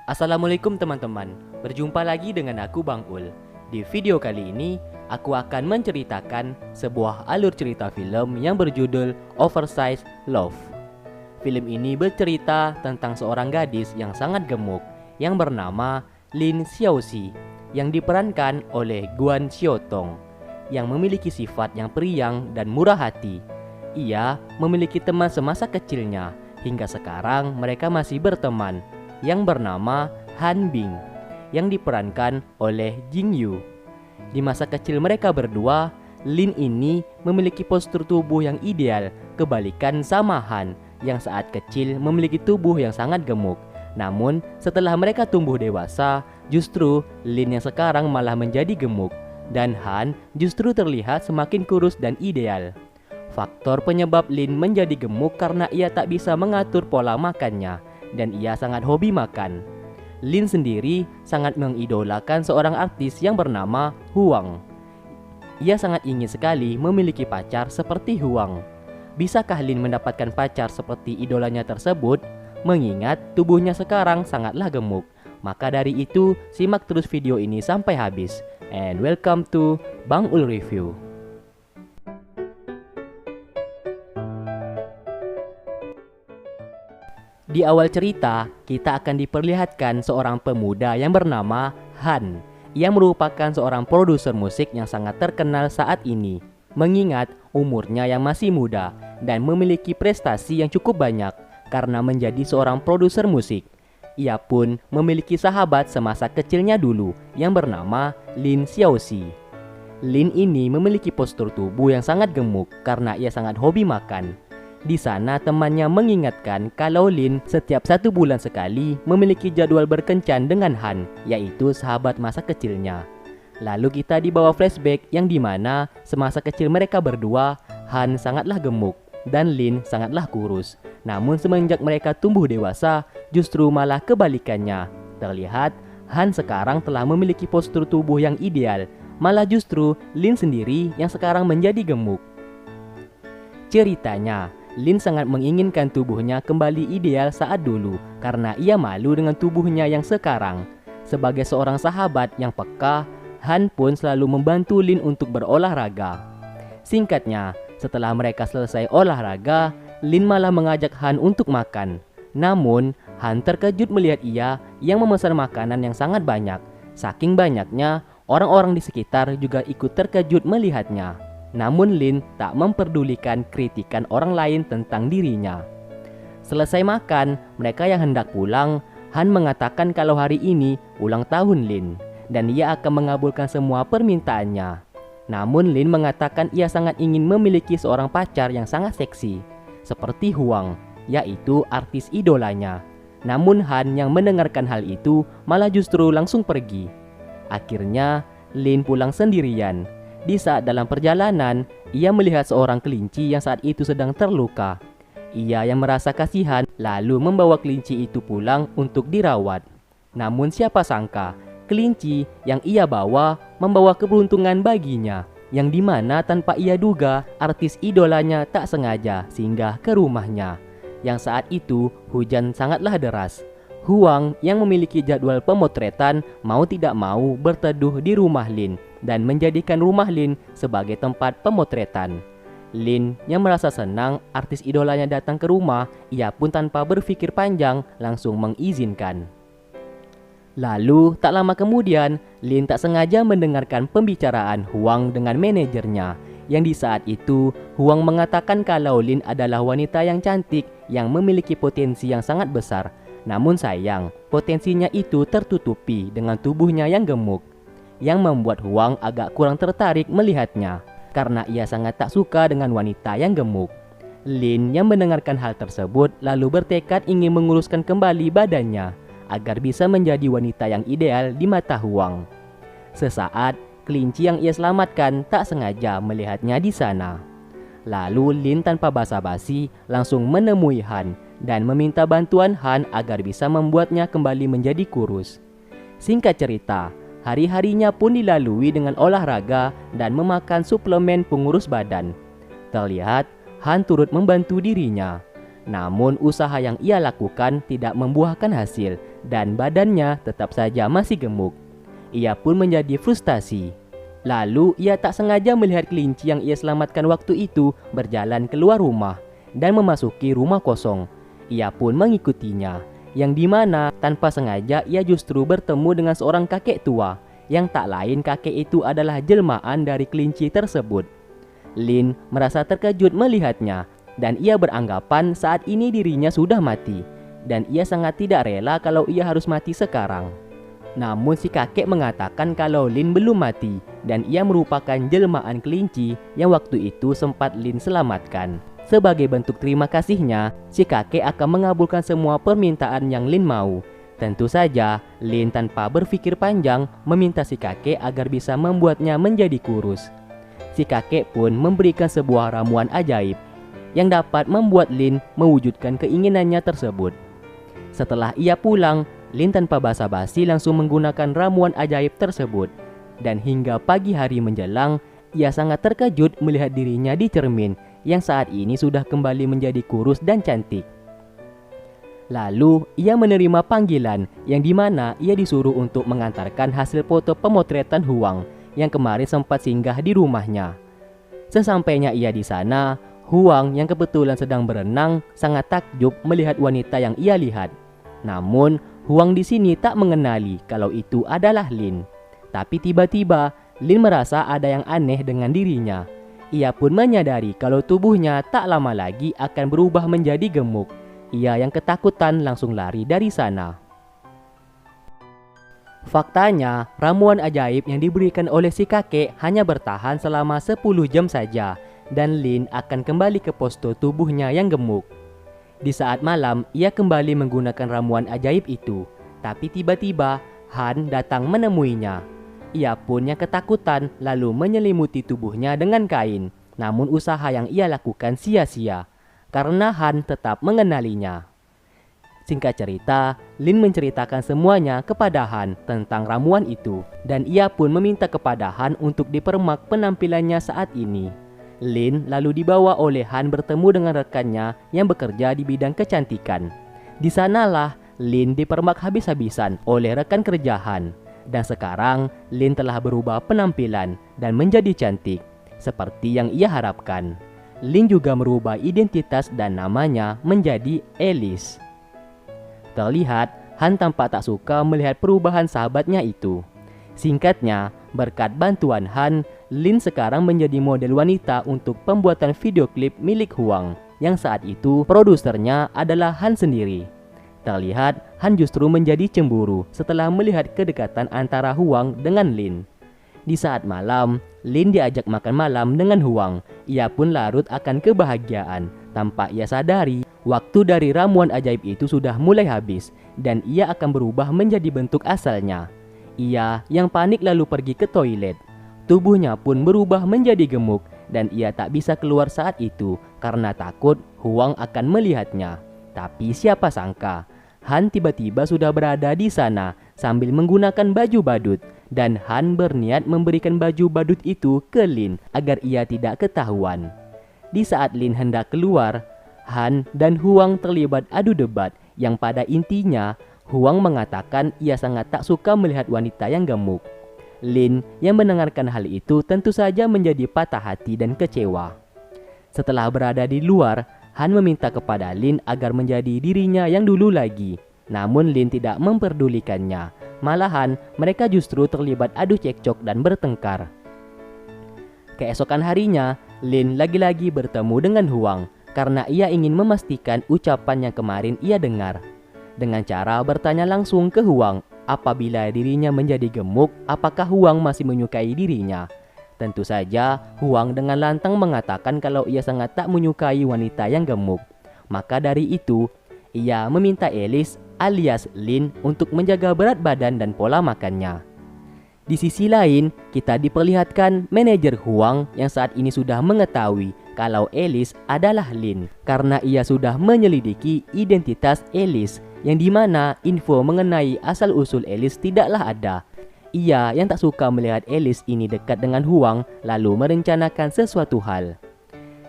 Assalamualaikum teman-teman, berjumpa lagi dengan aku Bang Ul. Di video kali ini, aku akan menceritakan sebuah alur cerita film yang berjudul Oversized Love. Film ini bercerita tentang seorang gadis yang sangat gemuk yang bernama Lin Xiaoxi yang diperankan oleh Guan Xiaotong yang memiliki sifat yang periang dan murah hati. Ia memiliki teman semasa kecilnya, hingga sekarang mereka masih berteman, yang bernama Han Bing yang diperankan oleh Jing Yu. Di masa kecil mereka berdua, Lin ini memiliki postur tubuh yang ideal, kebalikan sama Han yang saat kecil memiliki tubuh yang sangat gemuk. Namun setelah mereka tumbuh dewasa, justru Lin yang sekarang malah menjadi gemuk dan Han justru terlihat semakin kurus dan ideal. Faktor penyebab Lin menjadi gemuk karena ia tak bisa mengatur pola makannya dan ia sangat hobi makan. Lin sendiri sangat mengidolakan seorang artis yang bernama Huang. Ia sangat ingin sekali memiliki pacar seperti Huang. Bisakah Lin mendapatkan pacar seperti idolanya tersebut? Mengingat tubuhnya sekarang sangatlah gemuk. Maka dari itu, simak terus video ini sampai habis. And welcome to Bang Ul Review. Di awal cerita, kita akan diperlihatkan seorang pemuda yang bernama Han. Ia merupakan seorang produser musik yang sangat terkenal saat ini, mengingat umurnya yang masih muda dan memiliki prestasi yang cukup banyak karena menjadi seorang produser musik. Ia pun memiliki sahabat semasa kecilnya dulu yang bernama Lin Xiaoxi. Lin ini memiliki postur tubuh yang sangat gemuk karena ia sangat hobi makan. Di sana temannya mengingatkan kalau Lin setiap 1 bulan sekali memiliki jadwal berkencan dengan Han, yaitu sahabat masa kecilnya. Lalu kita dibawa flashback yang dimana semasa kecil mereka berdua, Han sangatlah gemuk dan Lin sangatlah kurus. Namun semenjak mereka tumbuh dewasa, justru malah kebalikannya. Terlihat Han sekarang telah memiliki postur tubuh yang ideal, malah justru Lin sendiri yang sekarang menjadi gemuk. Ceritanya, Lin sangat menginginkan tubuhnya kembali ideal saat dulu karena ia malu dengan tubuhnya yang sekarang. Sebagai seorang sahabat yang peka, Han pun selalu membantu Lin untuk berolahraga. Singkatnya, setelah mereka selesai olahraga, Lin malah mengajak Han untuk makan. Namun, Han terkejut melihat ia yang memesan makanan yang sangat banyak. Saking banyaknya, orang-orang di sekitar juga ikut terkejut melihatnya. Namun Lin tak memperdulikan kritikan orang lain tentang dirinya. Selesai makan, mereka yang hendak pulang, Han mengatakan kalau hari ini ulang tahun Lin dan ia akan mengabulkan semua permintaannya. Namun Lin mengatakan ia sangat ingin memiliki seorang pacar yang sangat seksi, seperti Huang, yaitu artis idolanya. Namun Han yang mendengarkan hal itu malah justru langsung pergi. Akhirnya Lin pulang sendirian. Di saat dalam perjalanan, ia melihat seorang kelinci yang saat itu sedang terluka. Ia yang merasa kasihan lalu membawa kelinci itu pulang untuk dirawat. Namun siapa sangka, kelinci yang ia bawa membawa keberuntungan baginya, yang dimana tanpa ia duga, artis idolanya tak sengaja singgah ke rumahnya. Yang saat itu hujan sangatlah deras. Huang yang memiliki jadwal pemotretan mau tidak mau berteduh di rumah Lin dan menjadikan rumah Lin sebagai tempat pemotretan. Lin yang merasa senang artis idolanya datang ke rumah, ia pun tanpa berpikir panjang langsung mengizinkan. Lalu tak lama kemudian, Lin tak sengaja mendengarkan pembicaraan Huang dengan manajernya, yang di saat itu Huang mengatakan kalau Lin adalah wanita yang cantik yang memiliki potensi yang sangat besar. Namun sayang, potensinya itu tertutupi dengan tubuhnya yang gemuk, yang membuat Huang agak kurang tertarik melihatnya karena ia sangat tak suka dengan wanita yang gemuk. Lin yang mendengarkan hal tersebut lalu bertekad ingin menguruskan kembali badannya agar bisa menjadi wanita yang ideal di mata Huang. Sesaat, kelinci yang ia selamatkan tak sengaja melihatnya di sana. Lalu Lin tanpa basa-basi langsung menemui Han dan meminta bantuan Han agar bisa membuatnya kembali menjadi kurus. Singkat cerita, hari-harinya pun dilalui dengan olahraga dan memakan suplemen pengurus badan. Terlihat Han turut membantu dirinya. Namun usaha yang ia lakukan tidak membuahkan hasil dan badannya tetap saja masih gemuk. Ia pun menjadi frustasi. Lalu ia tak sengaja melihat kelinci yang ia selamatkan waktu itu berjalan keluar rumah dan memasuki rumah kosong. Ia pun mengikutinya, yang dimana tanpa sengaja ia justru bertemu dengan seorang kakek tua, yang tak lain kakek itu adalah jelmaan dari kelinci tersebut. Lin merasa terkejut melihatnya, dan ia beranggapan saat ini dirinya sudah mati, dan ia sangat tidak rela kalau ia harus mati sekarang. Namun si kakek mengatakan kalau Lin belum mati dan ia merupakan jelmaan kelinci yang waktu itu sempat Lin selamatkan. Sebagai bentuk terima kasihnya, si kakek akan mengabulkan semua permintaan yang Lin mau. Tentu saja, Lin tanpa berpikir panjang meminta si kakek agar bisa membuatnya menjadi kurus. Si kakek pun memberikan sebuah ramuan ajaib yang dapat membuat Lin mewujudkan keinginannya tersebut. Setelah ia pulang, Lin tanpa basa-basi langsung menggunakan ramuan ajaib tersebut. Dan hingga pagi hari menjelang, ia sangat terkejut melihat dirinya di cermin yang saat ini sudah kembali menjadi kurus dan cantik. Lalu, ia menerima panggilan yang dimana ia disuruh untuk mengantarkan hasil foto pemotretan Huang yang kemarin sempat singgah di rumahnya. Sesampainya ia di sana, Huang yang kebetulan sedang berenang sangat takjub melihat wanita yang ia lihat. Namun, Huang di sini tak mengenali kalau itu adalah Lin. Tapi tiba-tiba, Lin merasa ada yang aneh dengan dirinya. Ia pun menyadari kalau tubuhnya tak lama lagi akan berubah menjadi gemuk. Ia yang ketakutan langsung lari dari sana. Faktanya, ramuan ajaib yang diberikan oleh si kakek hanya bertahan selama 10 jam saja, dan Lin akan kembali ke postur tubuhnya yang gemuk. Di saat malam, ia kembali menggunakan ramuan ajaib itu. Tapi tiba-tiba, Han datang menemuinya. Ia pun yang ketakutan lalu menyelimuti tubuhnya dengan kain. Namun usaha yang ia lakukan sia-sia, karena Han tetap mengenalinya. Singkat cerita, Lin menceritakan semuanya kepada Han tentang ramuan itu. Dan ia pun meminta kepada Han untuk dipermak penampilannya saat ini. Lin lalu dibawa oleh Han bertemu dengan rekannya yang bekerja di bidang kecantikan. Di sanalah Lin dipermak habis-habisan oleh rekan kerja Han. Dan sekarang Lin telah berubah penampilan dan menjadi cantik, seperti yang ia harapkan. Lin juga merubah identitas dan namanya menjadi Alice. Terlihat Han tampak tak suka melihat perubahan sahabatnya itu. Singkatnya, berkat bantuan Han, Lin sekarang menjadi model wanita untuk pembuatan video klip milik Huang, yang saat itu produsernya adalah Han sendiri. Terlihat Han justru menjadi cemburu setelah melihat kedekatan antara Huang dengan Lin. Di saat malam, Lin diajak makan malam dengan Huang. Ia pun larut akan kebahagiaan. Tanpa ia sadari, waktu dari ramuan ajaib itu sudah mulai habis dan ia akan berubah menjadi bentuk asalnya. Ia yang panik lalu pergi ke toilet. Tubuhnya pun berubah menjadi gemuk dan ia tak bisa keluar saat itu karena takut Huang akan melihatnya. Tapi siapa sangka, Han tiba-tiba sudah berada di sana sambil menggunakan baju badut. Dan Han berniat memberikan baju badut itu ke Lin agar ia tidak ketahuan. Di saat Lin hendak keluar, Han dan Huang terlibat adu debat yang pada intinya Huang mengatakan ia sangat tak suka melihat wanita yang gemuk. Lin yang mendengarkan hal itu tentu saja menjadi patah hati dan kecewa. Setelah berada di luar, Han meminta kepada Lin agar menjadi dirinya yang dulu lagi. Namun Lin tidak memperdulikannya. Malahan mereka justru terlibat adu cekcok dan bertengkar. Keesokan harinya, Lin lagi-lagi bertemu dengan Huang karena ia ingin memastikan ucapan yang kemarin ia dengar. Dengan cara bertanya langsung ke Huang, apabila dirinya menjadi gemuk, apakah Huang masih menyukai dirinya? Tentu saja, Huang dengan lantang mengatakan kalau ia sangat tak menyukai wanita yang gemuk. Maka dari itu, ia meminta Alice alias Lin untuk menjaga berat badan dan pola makannya. Di sisi lain, kita diperlihatkan manajer Huang yang saat ini sudah mengetahui kalau Alice adalah Lin karena ia sudah menyelidiki identitas Alice yang dimana info mengenai asal-usul Alice tidaklah ada. Ia yang tak suka melihat Alice ini dekat dengan Huang lalu merencanakan sesuatu hal.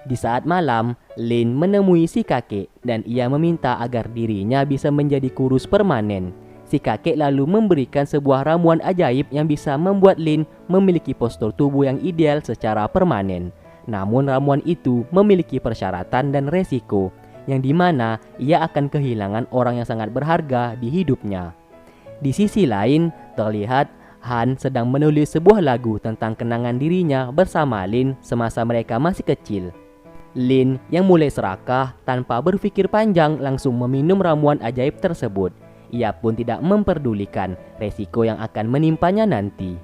Di saat malam, Lin menemui si kakek dan ia meminta agar dirinya bisa menjadi kurus permanen. Si kakek lalu memberikan sebuah ramuan ajaib yang bisa membuat Lin memiliki postur tubuh yang ideal secara permanen. Namun ramuan itu memiliki persyaratan dan resiko, yang dimana ia akan kehilangan orang yang sangat berharga di hidupnya. Di sisi lain, terlihat Han sedang menulis sebuah lagu tentang kenangan dirinya bersama Lin semasa mereka masih kecil. Lin yang mulai serakah tanpa berpikir panjang langsung meminum ramuan ajaib tersebut. Ia pun tidak memperdulikan resiko yang akan menimpanya nanti.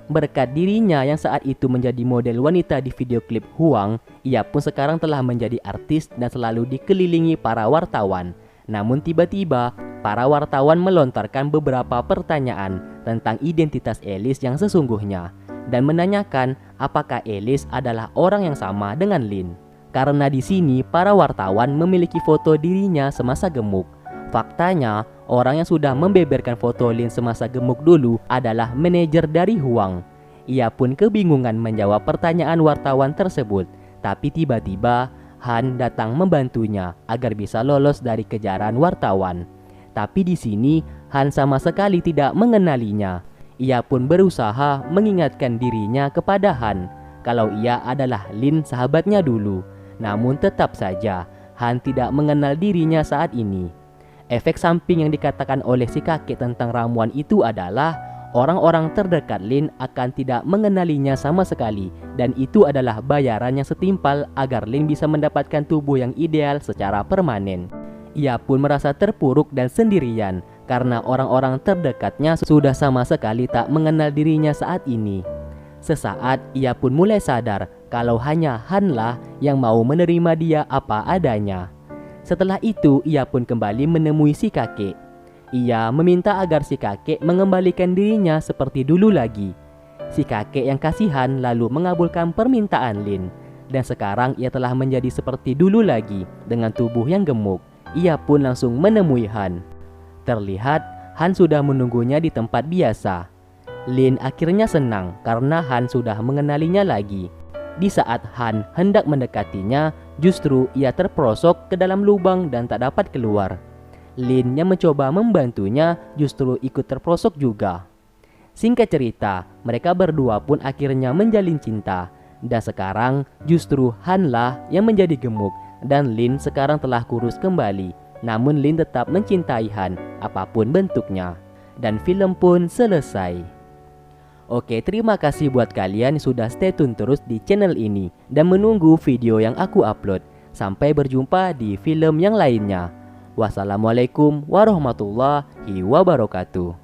Berkat dirinya yang saat itu menjadi model wanita di video klip Huang, ia pun sekarang telah menjadi artis dan selalu dikelilingi para wartawan. Namun tiba-tiba, para wartawan melontarkan beberapa pertanyaan tentang identitas Alice yang sesungguhnya dan menanyakan apakah Alice adalah orang yang sama dengan Lin. Karena di sini para wartawan memiliki foto dirinya semasa gemuk. Faktanya, orang yang sudah membeberkan foto Lin semasa gemuk dulu adalah manajer dari Huang. Ia pun kebingungan menjawab pertanyaan wartawan tersebut, tapi tiba-tiba Han datang membantunya agar bisa lolos dari kejaran wartawan. Tapi di sini Han sama sekali tidak mengenalinya. Ia pun berusaha mengingatkan dirinya kepada Han kalau ia adalah Lin sahabatnya dulu. Namun tetap saja Han tidak mengenal dirinya saat ini. Efek samping yang dikatakan oleh si kakek tentang ramuan itu adalah orang-orang terdekat Lin akan tidak mengenalinya sama sekali, dan itu adalah bayaran yang setimpal agar Lin bisa mendapatkan tubuh yang ideal secara permanen. Ia pun merasa terpuruk dan sendirian karena orang-orang terdekatnya sudah sama sekali tak mengenal dirinya saat ini. Sesaat ia pun mulai sadar kalau hanya Han lah yang mau menerima dia apa adanya. Setelah itu ia pun kembali menemui si kakek. Ia meminta agar si kakek mengembalikan dirinya seperti dulu lagi. Si kakek yang kasihan lalu mengabulkan permintaan Lin, dan sekarang ia telah menjadi seperti dulu lagi dengan tubuh yang gemuk. Ia pun langsung menemui Han. Terlihat Han sudah menunggunya di tempat biasa. Lin akhirnya senang karena Han sudah mengenalinya lagi. Di saat Han hendak mendekatinya, justru ia terperosok ke dalam lubang dan tak dapat keluar. Lin yang mencoba membantunya justru ikut terperosok juga. Singkat cerita, mereka berdua pun akhirnya menjalin cinta. Dan sekarang justru Han lah yang menjadi gemuk dan Lin sekarang telah kurus kembali. Namun Lin tetap mencintai Han apapun bentuknya. Dan film pun selesai. Oke, terima kasih buat kalian yang sudah stay tune terus di channel ini dan menunggu video yang aku upload. Sampai berjumpa di film yang lainnya. Wassalamualaikum warahmatullahi wabarakatuh.